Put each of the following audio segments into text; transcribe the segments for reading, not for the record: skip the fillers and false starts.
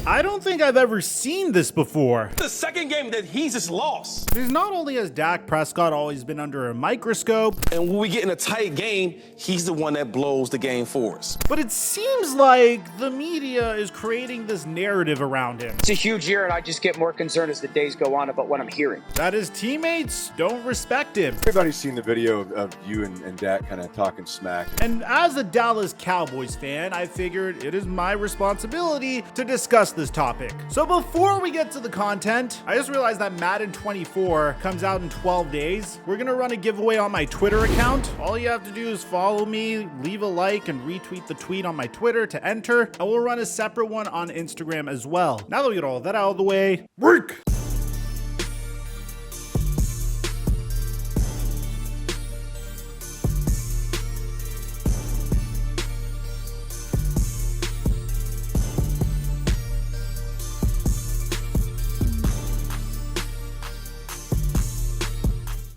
I don't think I've ever seen this before. The second game that he's just lost. Because not only has Dak Prescott always been under a microscope, And when we get in a tight game, he's the one that blows the game for us. but it seems like the media is creating this narrative around him It's a huge year, and I just get more concerned as the days go on about what I'm hearing. that his teammates don't respect him. Everybody's seen the video of you and Dak kind of talking smack. And as a Dallas Cowboys fan, I figured it is my responsibility to discuss this topic. So before we get to the content, I just realized that Madden 24 comes out in 12 days. We're gonna run a giveaway on my Twitter account. All you have to do is follow me, leave a like, and retweet the tweet on my Twitter to enter. And we'll run a separate one on Instagram as well. Now that we get all that out of the way, break!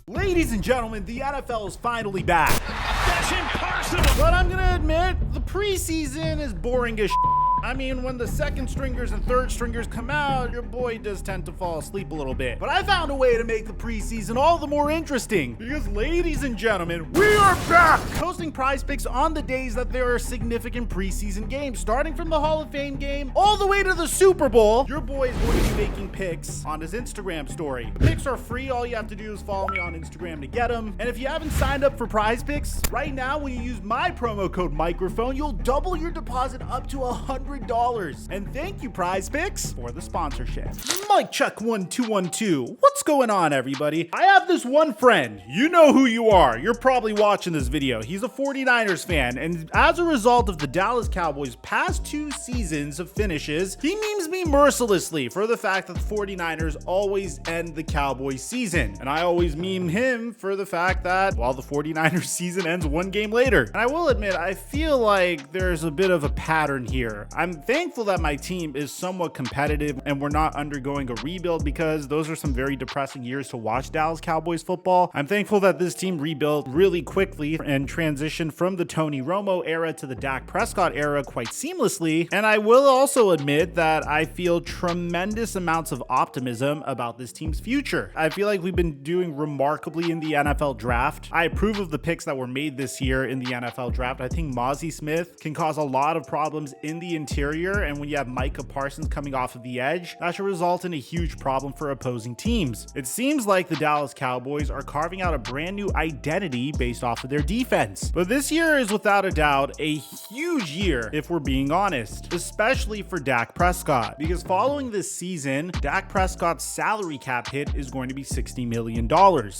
Ladies and gentlemen, the NFL is finally back. That's impossible. But I'm gonna admit, the preseason is boring as I mean, when the second stringers and third stringers come out, your boy does tend to fall asleep a little bit. But I found a way to make the preseason all the more interesting. Because ladies and gentlemen, we are back! Posting prize picks on the days that there are significant preseason games. Starting from the Hall of Fame game all the way to the Super Bowl, your boy is going to be making picks on his Instagram story. The picks are free. All you have to do is follow me on Instagram to get them. And if you haven't signed up for prize picks, right now when you use my promo code Mikerophone, you'll double your deposit up to $100. And thank you, Prize Picks, for the sponsorship. Mike Chuck 1212. What's going on, everybody? I have this one friend. You know who you are. You're probably watching this video. He's a 49ers fan, and as a result of the Dallas Cowboys' past 2 seasons of finishes, he memes me mercilessly for the fact that the 49ers always end the Cowboys season. And I always meme him for the fact that, well, the 49ers season ends 1 game later. And I will admit, I feel like there's a bit of a pattern here. I'm thankful that my team is somewhat competitive and we're not undergoing a rebuild, because those are some very depressing years to watch Dallas Cowboys football. I'm thankful that this team rebuilt really quickly and transitioned from the Tony Romo era to the Dak Prescott era quite seamlessly. And I will also admit that I feel tremendous amounts of optimism about this team's future. I feel like we've been doing remarkably in the NFL draft. I approve of the picks that were made this year in the NFL draft. I think Mozzie Smith can cause a lot of problems in the interior, and when you have Micah Parsons coming off of the edge, that should result in a huge problem for opposing teams. It seems like the Dallas Cowboys are carving out a brand new identity based off of their defense. But this year is without a doubt a huge year, if we're being honest, especially for Dak Prescott, because following this season, Dak Prescott's salary cap hit is going to be $60 million.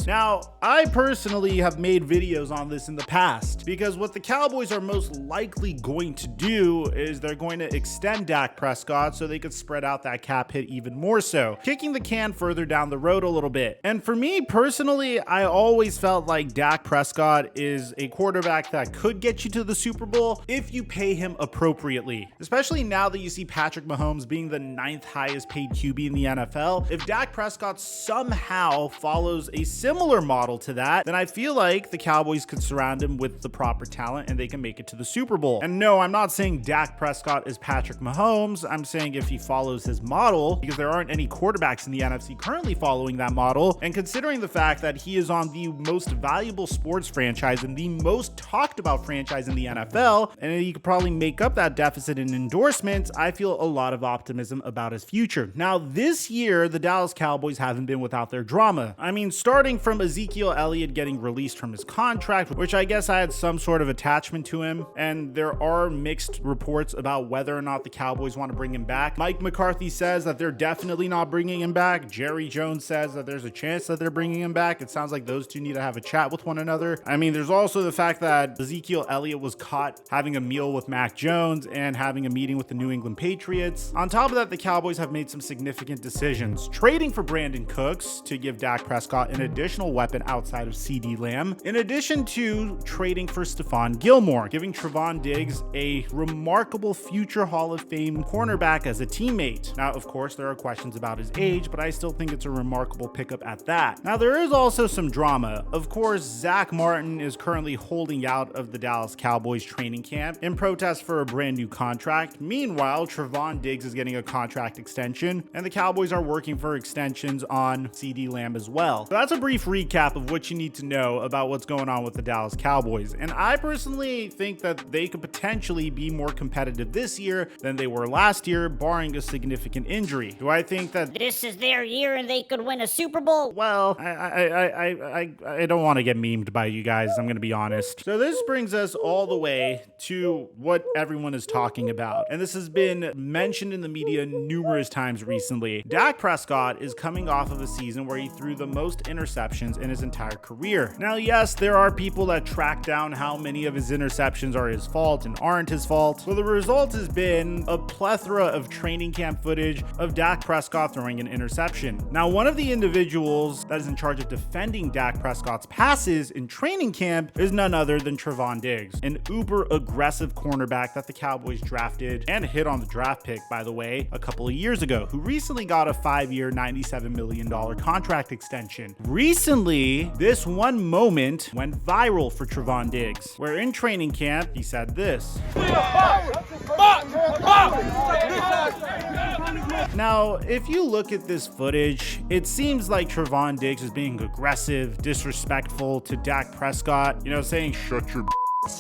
Now, I personally have made videos on this in the past, because what the Cowboys are most likely going to do is they're going to extend Dak Prescott so they could spread out that cap hit even more so, kicking the can further down the road a little bit. And for me personally, I always felt like Dak Prescott is a quarterback that could get you to the Super Bowl if you pay him appropriately, especially now that you see Patrick Mahomes being the 9th highest paid QB in the NFL. If Dak Prescott somehow follows a similar model to that, then I feel like the Cowboys could surround him with the proper talent and they can make it to the Super Bowl. And no, I'm not saying Dak Prescott is Patrick Mahomes. I'm saying if he follows his model, because there aren't any quarterbacks in the NFC currently following that model, and considering the fact that he is on the most valuable sports franchise and the most talked about franchise in the NFL, and he could probably make up that deficit in endorsements, I feel a lot of optimism about his future. Now, this year, the Dallas Cowboys haven't been without their drama. I mean, starting from Ezekiel Elliott getting released from his contract, which I guess I had some sort of attachment to him, and there are mixed reports about whether or not the Cowboys want to bring him back. Mike McCarthy says that they're definitely not bringing him back. Jerry Jones says that there's a chance that they're bringing him back. It sounds like those two need to have a chat with one another. I mean, there's also the fact that Ezekiel Elliott was caught having a meal with Mac Jones and having a meeting with the New England Patriots. On top of that, the Cowboys have made some significant decisions, trading for Brandon Cooks to give Dak Prescott an additional weapon outside of CeeDee Lamb, in addition to trading for Stephon Gilmore, giving Trevon Diggs a remarkable future future Hall of Fame cornerback as a teammate. Now, of course, there are questions about his age, but I still think it's a remarkable pickup at that. Now, there is also some drama. Of course, Zach Martin is currently holding out of the Dallas Cowboys training camp in protest for a brand new contract. Meanwhile, Trevon Diggs is getting a contract extension, and the Cowboys are working for extensions on CeeDee Lamb as well. So that's a brief recap of what you need to know about what's going on with the Dallas Cowboys. And I personally think that they could potentially be more competitive this year than they were last year, barring a significant injury. Do I think that this is their year and they could win a Super Bowl? Well, I don't want to get memed by you guys, I'm going to be honest. So this brings us all the way to what everyone is talking about. And this has been mentioned in the media numerous times recently. Dak Prescott is coming off of a season where he threw the most interceptions in his entire career. Now, yes, there are people that track down how many of his interceptions are his fault and aren't his fault. So the result has been a plethora of training camp footage of Dak Prescott throwing an interception. Now, one of the individuals that is in charge of defending Dak Prescott's passes in training camp is none other than Trevon Diggs, an uber aggressive cornerback that the Cowboys drafted and hit on the draft pick, by the way, a couple of years ago, who recently got a 5-year, $97 million contract extension. Recently, this one moment went viral for Trevon Diggs, where in training camp, he said this. Now, if you look at this footage, it seems like Trevon Diggs is being aggressive, disrespectful to Dak Prescott, saying, "Shut your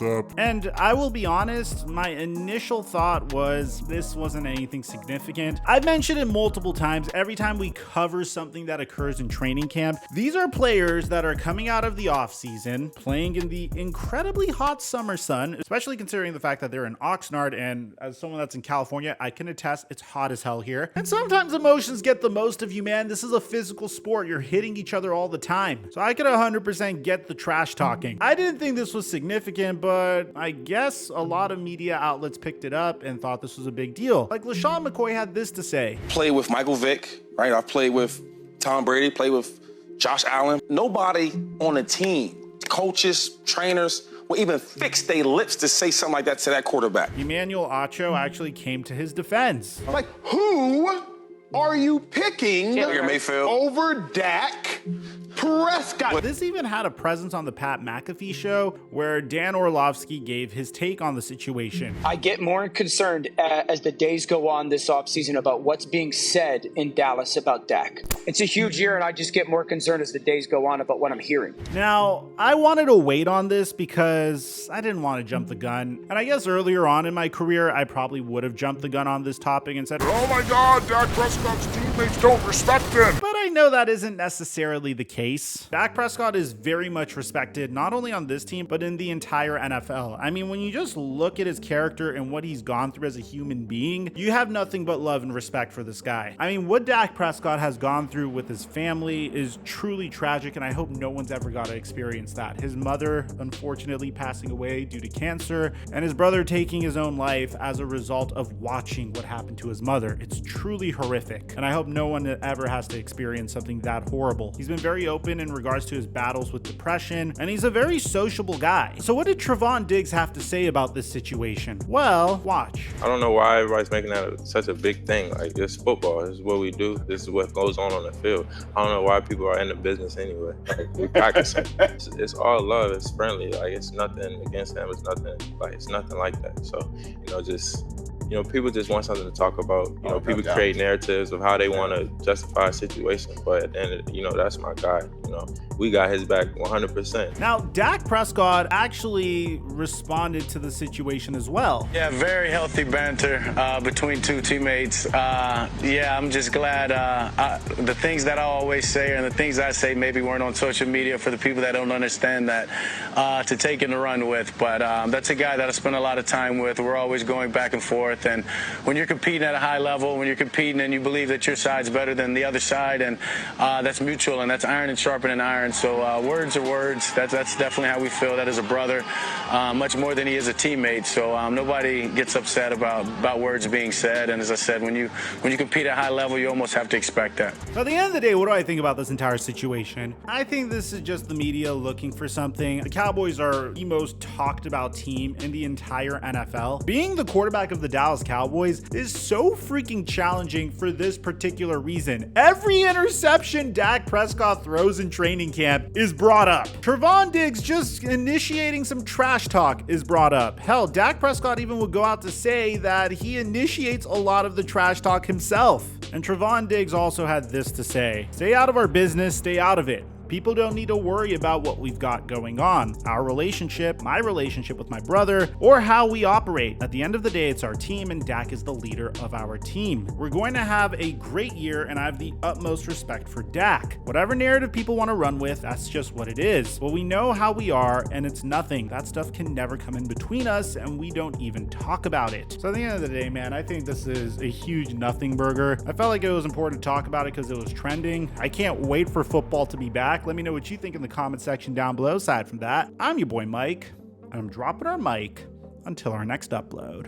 up." And I will be honest, my initial thought was this wasn't anything significant. I've mentioned it multiple times. Every time we cover something that occurs in training camp, these are players that are coming out of the offseason, playing in the incredibly hot summer sun, especially considering the fact that they're in Oxnard, and as someone that's in California, I can attest it's hot as hell here. And sometimes emotions get the most of you, man. This is a physical sport. You're hitting each other all the time. So I could 100% get the trash talking. I didn't think this was significant, but I guess a lot of media outlets picked it up and thought this was a big deal. Like LaShawn McCoy had this to say. Played with Michael Vick, right? I've played with Tom Brady, played with Josh Allen. Nobody on the team, coaches, trainers, will even fix their lips to say something like that to that quarterback. Emmanuel Acho actually came to his defense. Like, who are you picking Mayfield over Dak Prescott? This even had a presence on the Pat McAfee show where Dan Orlovsky gave his take on the situation. I get more concerned as the days go on this offseason about what's being said in Dallas about Dak. It's a huge year, and I just get more concerned as the days go on about what I'm hearing. Now, I wanted to wait on this because I didn't want to jump the gun. And I guess earlier on in my career, I probably would have jumped the gun on this topic and said, "Oh my God, Dak Prescott's teammates don't respect him." But I know that isn't necessarily the case. Dak Prescott is very much respected, not only on this team, but in the entire NFL. I mean, when you just look at his character and what he's gone through as a human being, you have nothing but love and respect for this guy. I mean, what Dak Prescott has gone through with his family is truly tragic, and I hope no one's ever got to experience that. His mother, unfortunately, passing away due to cancer, and his brother taking his own life as a result of watching what happened to his mother. It's truly horrific, and I hope no one ever has to experience something that horrible. He's been very open in regards to his battles with depression, and he's a very sociable guy. So what did Trevon Diggs have to say about this situation? Well, watch. I don't know why everybody's making that such a big thing. Like, it's football. This is what we do. This is what goes on the field. I don't know why people are in the business anyway. Like, we practice. It's all love. It's friendly. Like, it's nothing against them. It's nothing like that. So, people just want something to talk about. People create narratives of how they want to justify a situation. But at the end of that's my guy. We got his back 100%. Now, Dak Prescott actually responded to the situation as well. Yeah, very healthy banter between two teammates. I'm just glad the things that I always say and the things I say maybe weren't on social media for the people that don't understand that to take and to run with. But that's a guy that I spend a lot of time with. We're always going back and forth. And when you're competing at a high level, when you're competing and you believe that your side's better than the other side, and that's mutual, and that's iron and sharpening iron. So words are words. That's definitely how we feel. That is a brother, much more than he is a teammate. So nobody gets upset about words being said. And as I said, when you compete at high level, you almost have to expect that. So at the end of the day, what do I think about this entire situation? I think this is just the media looking for something. The Cowboys are the most talked about team in the entire NFL. Being the quarterback of the Dallas Dallas Cowboys is so freaking challenging for this particular reason. Every interception Dak Prescott throws in training camp is brought up. Trevon Diggs just initiating some trash talk is brought up. Hell, Dak Prescott even would go out to say that he initiates a lot of the trash talk himself. And Trevon Diggs also had this to say: "Stay out of our business, stay out of it. People don't need to worry about what we've got going on. Our relationship, my relationship with my brother, or how we operate. At the end of the day, it's our team, and Dak is the leader of our team. We're going to have a great year, and I have the utmost respect for Dak. Whatever narrative people want to run with, that's just what it is. But we know how we are, and it's nothing. That stuff can never come in between us, and we don't even talk about it." So at the end of the day, man, I think this is a huge nothing burger. I felt like it was important to talk about it because it was trending. I can't wait for football to be back. Let me know what you think in the comment section down below. Aside from that, I'm your boy Mike, and I'm dropping our mic until our next upload.